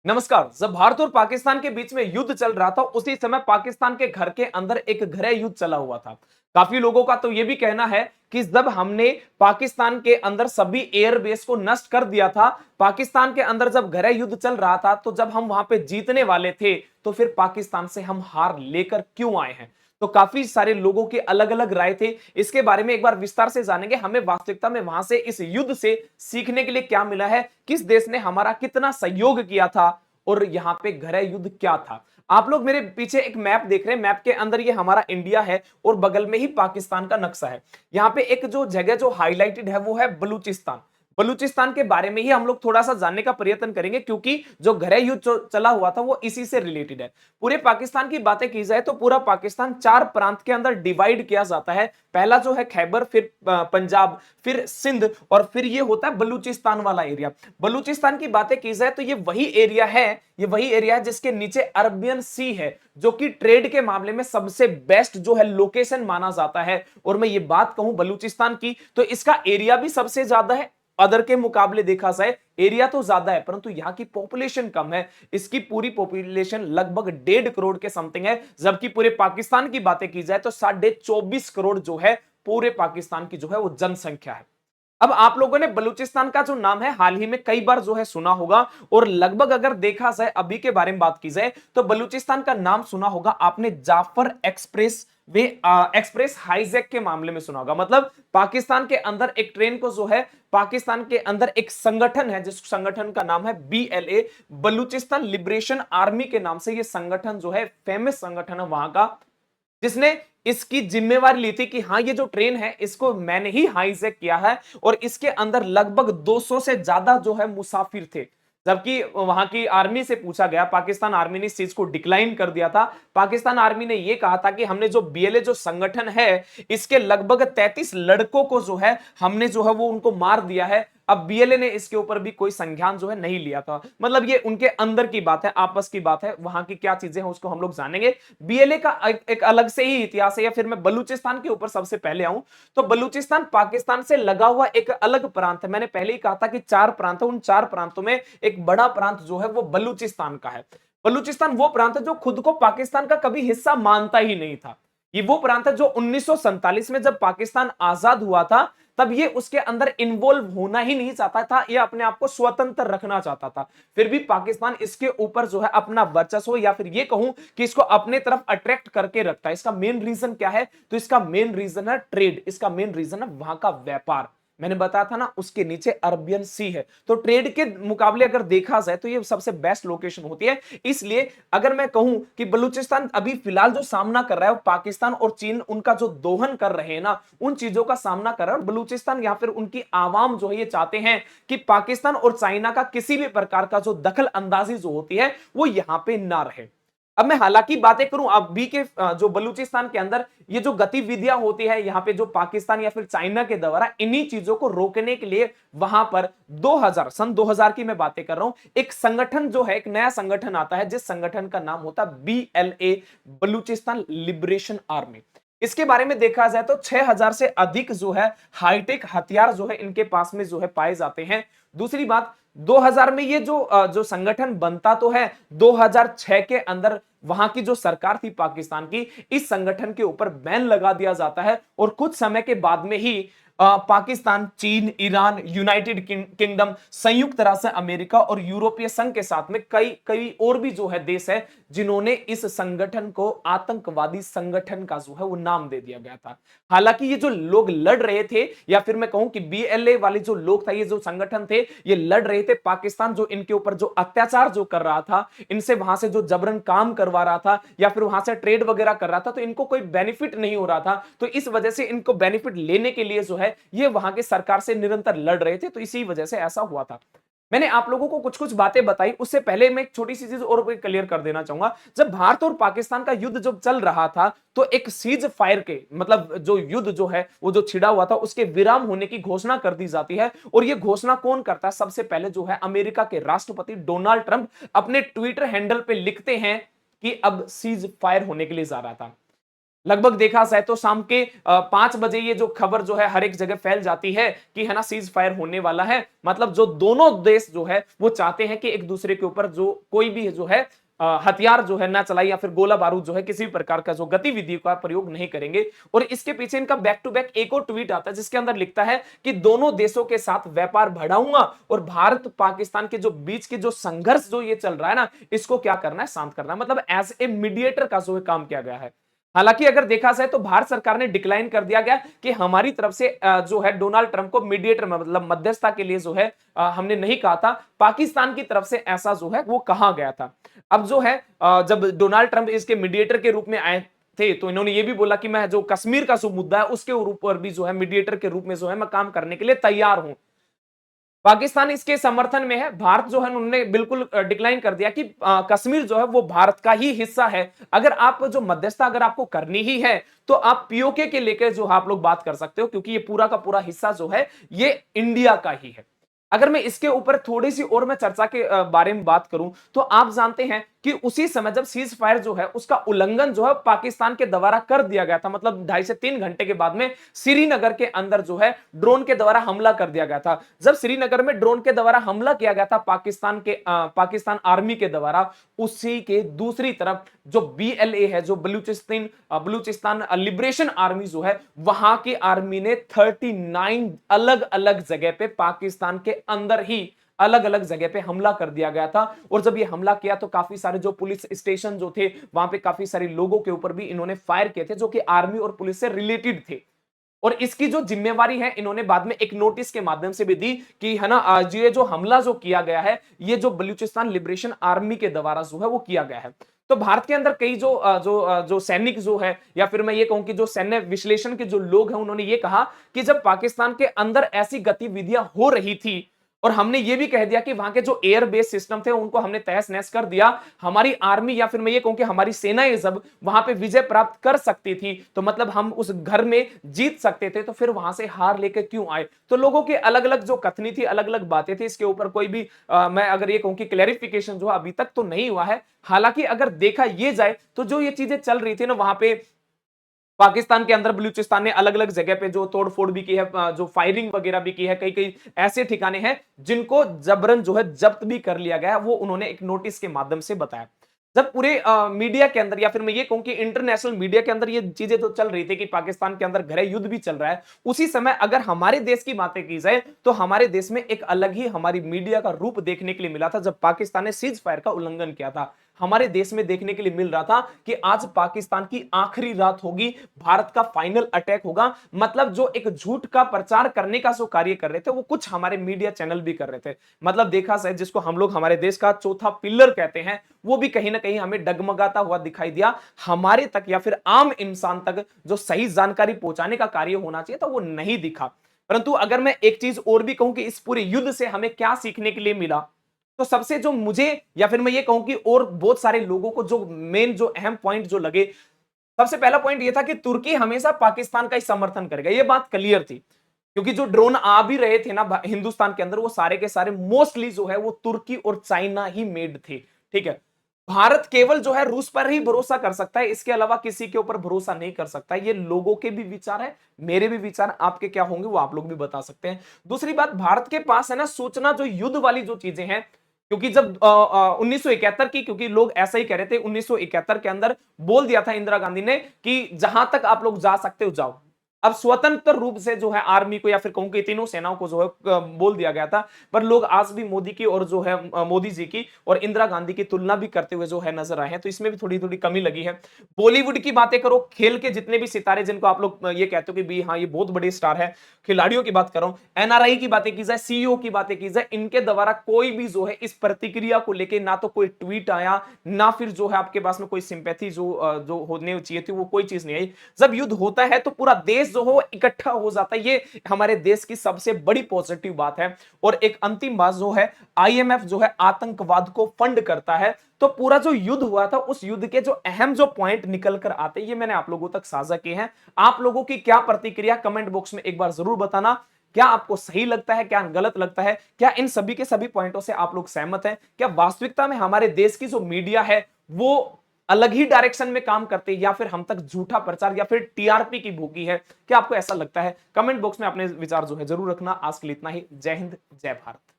नमस्कार। जब भारत और पाकिस्तान के बीच में युद्ध चल रहा था, उसी समय पाकिस्तान के घर के अंदर एक गृह युद्ध चला हुआ था। काफी लोगों का तो यह भी कहना है कि जब हमने पाकिस्तान के अंदर सभी एयरबेस को नष्ट कर दिया था, पाकिस्तान के अंदर जब गृह युद्ध चल रहा था, तो जब हम वहां पे जीतने वाले थे, तो फिर पाकिस्तान से हम हार लेकर क्यों आए हैं। तो काफी सारे लोगों के अलग अलग राय थे। इसके बारे में एक बार विस्तार से जानेंगे। हमें वास्तविकता में वहां से इस युद्ध से सीखने के लिए क्या मिला है, किस देश ने हमारा कितना सहयोग किया था और यहां पे गृह युद्ध क्या था। आप लोग मेरे पीछे एक मैप देख रहे हैं। मैप के अंदर ये हमारा इंडिया है और बगल में ही पाकिस्तान का नक्शा है। यहाँ पे एक जो जगह जो हाईलाइटेड है वो है बलूचिस्तान। बलूचिस्तान के बारे में ही हम लोग थोड़ा सा जानने का प्रयत्न करेंगे, क्योंकि जो गृह युद्ध चला हुआ था वो इसी से रिलेटेड है। पूरे पाकिस्तान की बातें की जाए तो पूरा पाकिस्तान चार प्रांत के अंदर डिवाइड किया जाता है। पहला जो है खैबर, फिर पंजाब, फिर सिंध और फिर ये होता है बलूचिस्तान वाला एरिया। बलूचिस्तान की बातें की जाए तो ये वही एरिया है जिसके नीचे अरबियन सी है, जो कि ट्रेड के मामले में सबसे बेस्ट जो है लोकेशन माना जाता है। और मैं ये बात कहूं बलूचिस्तान की, तो इसका एरिया भी सबसे ज्यादा है। अदर के मुकाबले देखा जाए एरिया तो ज्यादा है, परंतु यहां की पॉपुलेशन कम है। इसकी पूरी पॉपुलेशन लगभग 1.5 करोड़ के समथिंग है, जबकि पूरे पाकिस्तान की बातें की जाए तो 24.5 करोड़ जो है पूरे पाकिस्तान की जो है वो जनसंख्या है। अब आप लोगों ने बलूचिस्तान का जो नाम है हाल ही में कई बार जो है सुना होगा, और लगभग अगर देखा जाए अभी के बारे में बात की जाए तो बलूचिस्तान का नाम सुना होगा आपने जाफर एक्सप्रेस वे एक्सप्रेस हाईजैक के मामले में सुना होगा। मतलब पाकिस्तान के अंदर एक ट्रेन को जो है, पाकिस्तान के अंदर एक संगठन है जिस संगठन का नाम है BLA, बलूचिस्तान लिबरेशन आर्मी के नाम से ये संगठन जो है फेमस संगठन है वहां का, जिसने इसकी जिम्मेवारी ली थी कि हाँ ये जो ट्रेन है इसको मैंने ही हाईजैक किया है। और इसके अंदर लगभग 200 से ज्यादा जो है मुसाफिर थे। जबकि वहां की आर्मी से पूछा गया, पाकिस्तान आर्मी ने इस चीज को डिक्लाइन कर दिया था। पाकिस्तान आर्मी ने यह कहा था कि हमने जो BLA जो संगठन है, इसके लगभग 33 लड़कों को जो है हमने जो है वो उनको मार दिया है। अब BLA ने इसके ऊपर भी कोई संज्ञान जो है नहीं लिया था। मतलब ये उनके अंदर की बात है, आपस की बात है, वहां की क्या चीजें हैं उसको हम लोग जानेंगे। BLA का एक अलग से ही इतिहास है। या फिर मैं बलूचिस्तान के ऊपर सबसे पहले आऊं, तो बलूचिस्तान पाकिस्तान से लगा हुआ एक अलग प्रांत है। मैंने पहले ही कहा था कि 4 प्रांत है, उन 4 प्रांतों में एक बड़ा प्रांत जो है वो बलूचिस्तान का है। बलूचिस्तान वो प्रांत है जो खुद को पाकिस्तान का कभी हिस्सा मानता ही नहीं था। ये वो प्रांत है जो 1947 में जब पाकिस्तान आजाद हुआ था, तब ये उसके अंदर इन्वॉल्व होना ही नहीं चाहता था, ये अपने आप को स्वतंत्र रखना चाहता था। फिर भी पाकिस्तान इसके ऊपर जो है अपना वर्चस्व, या फिर ये कहूं कि इसको अपने तरफ अट्रैक्ट करके रखता है। इसका मेन रीजन क्या है, तो इसका मेन रीजन है ट्रेड, इसका मेन रीजन है वहां का व्यापार। मैंने बताया था ना, उसके नीचे अरबियन सी है, तो ट्रेड के मुकाबले अगर देखा जाए तो ये सबसे बेस्ट लोकेशन होती है। इसलिए अगर मैं कहूं कि बलूचिस्तान अभी फिलहाल जो सामना कर रहा है, पाकिस्तान और चीन उनका जो दोहन कर रहे हैं ना, उन चीजों का सामना कर रहा है। बलूचिस्तान या फिर उनकी आवाम जो है ये चाहते हैं कि पाकिस्तान और चाइना का किसी भी प्रकार का जो दखल अंदाजी जो होती है वो यहां पे ना रहे। अब मैं हालांकि बातें करूं अभी के जो बलूचिस्तान के अंदर ये जो गतिविधियां होती है यहाँ पे जो पाकिस्तान या फिर चाइना के द्वारा, इन्हीं चीजों को रोकने के लिए वहां पर 2000 की मैं बातें कर रहा हूं, एक संगठन जो है, एक नया संगठन आता है जिस संगठन का नाम होता है BLA, बलूचिस्तान लिबरेशन आर्मी। इसके बारे में देखा जाए तो 6000 से अधिक जो है हाईटेक हथियार जो है इनके पास में जो है पाए जाते हैं। दूसरी बात, 2000 में ये जो संगठन बनता तो है, 2006 के अंदर वहां की जो सरकार थी पाकिस्तान की, इस संगठन के ऊपर बैन लगा दिया जाता है। और कुछ समय के बाद में ही पाकिस्तान, चीन, ईरान, यूनाइटेड किंगडम, संयुक्त राष्ट्र अमेरिका और यूरोपीय संघ के साथ में कई कई और भी जो है देश है जिन्होंने इस संगठन को आतंकवादी संगठन का जो है वो नाम दे दिया गया था। हालांकि ये जो लोग लड़ रहे थे, या फिर मैं कहूं कि BLA वाले जो लोग था, ये जो संगठन थे, ये लड़ रहे थे पाकिस्तान जो इनके ऊपर जो अत्याचार जो कर रहा था, इनसे वहां से जो जबरन काम करवा रहा था या फिर वहां से ट्रेड वगैरह कर रहा था, तो इनको कोई बेनिफिट नहीं हो रहा था। तो इस वजह से इनको बेनिफिट लेने के लिए जो है ये वहां की सरकार से निरंतर लड़ रहे थे। तो इसी वजह से ऐसा हुआ था। मैंने आप लोगों को कुछ कुछ बातें बताई, उससे पहले मैं एक छोटी सी चीज और क्लियर कर देना चाहूंगा। जब भारत और पाकिस्तान का युद्ध जब चल रहा था, तो एक सीज फायर के मतलब जो युद्ध जो है वो जो छिड़ा हुआ था, उसके विराम होने की घोषणा कर दी जाती है। और ये घोषणा कौन करता है, सबसे पहले जो है अमेरिका के राष्ट्रपति डोनाल्ड ट्रंप अपने ट्विटर हैंडल पे लिखते हैं कि अब सीज फायर होने के लिए जा रहा था। लगभग देखा जाए तो शाम के 5 बजे ये जो खबर जो है हर एक जगह फैल जाती है कि है ना सीज फायर होने वाला है। मतलब जो दोनों देश जो है वो चाहते हैं कि एक दूसरे के ऊपर जो कोई भी जो है हथियार जो है ना चलाए या फिर गोला बारूद जो है किसी भी प्रकार का जो गतिविधि का प्रयोग नहीं करेंगे। और इसके पीछे इनका बैक टू बैक एक और ट्वीट आता है जिसके अंदर लिखता है कि दोनों देशों के साथ व्यापार बढ़ाऊंगा और भारत पाकिस्तान के जो बीच के जो संघर्ष जो ये चल रहा है ना इसको क्या करना है, शांत करना है। मतलब एज ए मीडिएटर का जो है काम किया गया है। हालांकि अगर देखा जाए तो भारत सरकार ने डिक्लाइन कर दिया गया कि हमारी तरफ से जो है डोनाल्ड ट्रंप को मीडिएटर मतलब मध्यस्थता के लिए जो है हमने नहीं कहा था। पाकिस्तान की तरफ से ऐसा जो है वो कहा गया था। अब जो है जब डोनाल्ड ट्रंप इसके मीडिएटर के रूप में आए थे तो इन्होंने ये भी बोला कि मैं जो कश्मीर का जो मुद्दा है उसके ऊपर भी जो है मीडिएटर के रूप में जो है मैं काम करने के लिए तैयार हूं। पाकिस्तान इसके समर्थन में है। भारत जो है उन्होंने बिल्कुल डिक्लाइन कर दिया कि कश्मीर जो है वो भारत का ही हिस्सा है। अगर आप जो मध्यस्थता अगर आपको करनी ही है तो आप पीओके के लेकर जो आप लोग बात कर सकते हो क्योंकि ये पूरा का पूरा हिस्सा जो है ये इंडिया का ही है। अगर मैं इसके ऊपर थोड़ी सी और मैं चर्चा के बारे में बात करूं तो आप जानते हैं कि उसी समय जब सीज फायर जो है उसका उल्लंघन जो है पाकिस्तान के द्वारा कर दिया गया था, मतलब 2.5 से 3 घंटे के बाद में श्रीनगर के अंदर जो है ड्रोन के द्वारा हमला कर दिया गया था। जब श्रीनगर में ड्रोन के द्वारा हमला किया गया था पाकिस्तान आर्मी के द्वारा, उसी के दूसरी तरफ जो बीएलए है जो बलूचिस्तान लिबरेशन आर्मी जो है वहां की आर्मी ने 39 अलग अलग जगह पे पाकिस्तान के अंदर ही अलग अलग जगह पे हमला कर दिया गया था। और जब ये हमला किया तो काफी सारे जो पुलिस स्टेशन जो थे वहां पे काफी सारे लोगों के ऊपर भी इन्होंने फायर किए थे जो कि आर्मी और पुलिस से रिलेटेड थे। और इसकी जो जिम्मेवारी है इन्होंने बाद में एक नोटिस के माध्यम से भी दी कि है ना ये जो हमला जो किया गया है ये जो बलूचिस्तान लिबरेशन आर्मी के द्वारा जो है वो किया गया है। तो भारत के अंदर कई जो सैनिक जो है या फिर मैं ये कहूं कि जो सैन्य विश्लेषण के जो लोग हैं उन्होंने ये कहा कि जब पाकिस्तान के अंदर ऐसी गतिविधियां हो रही थी और हमने ये भी कह दिया कि वहां के जो एयर बेस सिस्टम थे उनको हमने तहस नहस कर दिया, हमारी आर्मी या फिर मैं ये कहूं कि हमारी सेनाएं जब वहां पे विजय प्राप्त कर सकती थी तो मतलब हम उस घर में जीत सकते थे, तो फिर वहां से हार लेकर क्यों आए। तो लोगों की अलग अलग जो कथनी थी, अलग अलग बातें थी, इसके ऊपर कोई भी मैं अगर ये कहूं कि क्लैरिफिकेशन जो अभी तक तो नहीं हुआ है। हालांकि अगर देखा ये जाए तो जो ये चीजें चल रही थी ना वहां पे पाकिस्तान के अंदर बलूचिस्तान ने अलग अलग जगह पे जो तोड़फोड़ भी की है, जो फायरिंग वगैरह भी की है, कई कई ऐसे ठिकाने हैं जिनको जबरन जो है जब्त भी कर लिया गया है, वो उन्होंने एक नोटिस के माध्यम से बताया। जब पूरे मीडिया के अंदर या फिर मैं ये कहूं कि इंटरनेशनल मीडिया के अंदर ये चीजें तो चल रही थी कि पाकिस्तान के अंदर गृह युद्ध भी चल रहा है, उसी समय अगर हमारे देश की बातें की जाए तो हमारे देश में एक अलग ही हमारी मीडिया का रूप देखने के लिए मिला था जब पाकिस्तान ने सीज फायर का उल्लंघन किया था। हमारे देश में देखने के लिए मिल रहा था कि आज पाकिस्तान की आखिरी रात होगी, भारत का फाइनल अटैक होगा। मतलब जो एक झूठ का प्रचार करने का जो कार्य कर रहे थे वो कुछ हमारे मीडिया चैनल भी कर रहे थे। मतलब देखा जाए जिसको हम लोग हमारे देश का चौथा पिलर कहते हैं वो भी कहीं ना कहीं हमें डगमगाता हुआ दिखाई दिया। हमारे तक या फिर आम इंसान तक जो सही जानकारी पहुंचाने का कार्य होना चाहिए था वो नहीं दिखा। परंतु अगर मैं एक चीज और भी कहूं कि इस पूरे युद्ध से हमें क्या सीखने के लिए मिला, तो सबसे जो मुझे या फिर मैं ये कहूं कि और बहुत सारे लोगों को जो मेन जो अहम पॉइंट जो लगे, सबसे पहला पॉइंट ये था कि तुर्की हमेशा पाकिस्तान का ही समर्थन करेगा। ये बात क्लियर थी क्योंकि जो ड्रोन आ भी रहे थे ना हिंदुस्तान के अंदर वो सारे के सारे मोस्टली जो है वो तुर्की और चाइना ही मेड थे। ठीक है, भारत केवल जो है रूस पर ही भरोसा कर सकता है, इसके अलावा किसी के ऊपर भरोसा नहीं कर सकता। ये लोगों के भी विचार है, मेरे भी विचार, आपके क्या होंगे वो आप लोग भी बता सकते हैं। दूसरी बात, भारत के पास है ना सूचना जो युद्ध वाली जो चीजें हैं, क्योंकि जब 1971 की, क्योंकि लोग ऐसा ही कह रहे थे 1971 के अंदर बोल दिया था इंदिरा गांधी ने कि जहां तक आप लोग जा सकते हो जाओ। अब स्वतंत्र रूप से जो है आर्मी को या फिर कहूं कि तीनों सेनाओं को जो है बोल दिया गया था, पर लोग आज भी मोदी की और जो है मोदी जी की और इंदिरा गांधी की तुलना भी करते हुए जो है नजर आए हैं, तो इसमें भी थोड़ी थोड़ी कमी लगी है। बॉलीवुड की बातें करो, खेल के जितने भी सितारे जिनको आप लोग ये कहते हो कि भी हाँ ये बहुत बड़े स्टार है, खिलाड़ियों की बात कर रहा हूं, एनआरआई की बातें की जाए, सीईओ की बातें की जाए, इनके द्वारा कोई भी जो है इस प्रतिक्रिया को लेके ना तो कोई ट्वीट आया, ना फिर जो है आपके पास में कोई सिंपैथी जो होने चाहिए थी वो कोई चीज नहीं आई। जब युद्ध होता है तो पूरा देश जो हो इकट्ठा हो जाता है, ये हमारे देश की सबसे बड़ी पॉजिटिव बात है। और एक अंतिम बात जो है, आईएमएफ जो है आतंकवाद को फंड करता है। तो पूरा जो युद्ध हुआ था उस युद्ध के जो अहम जो पॉइंट निकल कर आते ये मैंने आप लोगों तक साझा किए हैं। आप लोगों की क्या प्रतिक्रिया कमेंट बॉक्स में एक बार जरूर बताना। क्या आपको सही लगता है, क्या गलत लगता है, क्या इन सभी के सभी पॉइंटों से आप लोग सहमत हैं, क्या वास्तविकता में हमारे देश की जो मीडिया है वो अलग ही डायरेक्शन में काम करते हैं या फिर हम तक झूठा प्रचार या फिर टीआरपी की भूखी है? क्या आपको ऐसा लगता है? कमेंट बॉक्स में अपने विचार जो है जरूर रखना। आज के लिए इतना ही। जय हिंद, जय भारत।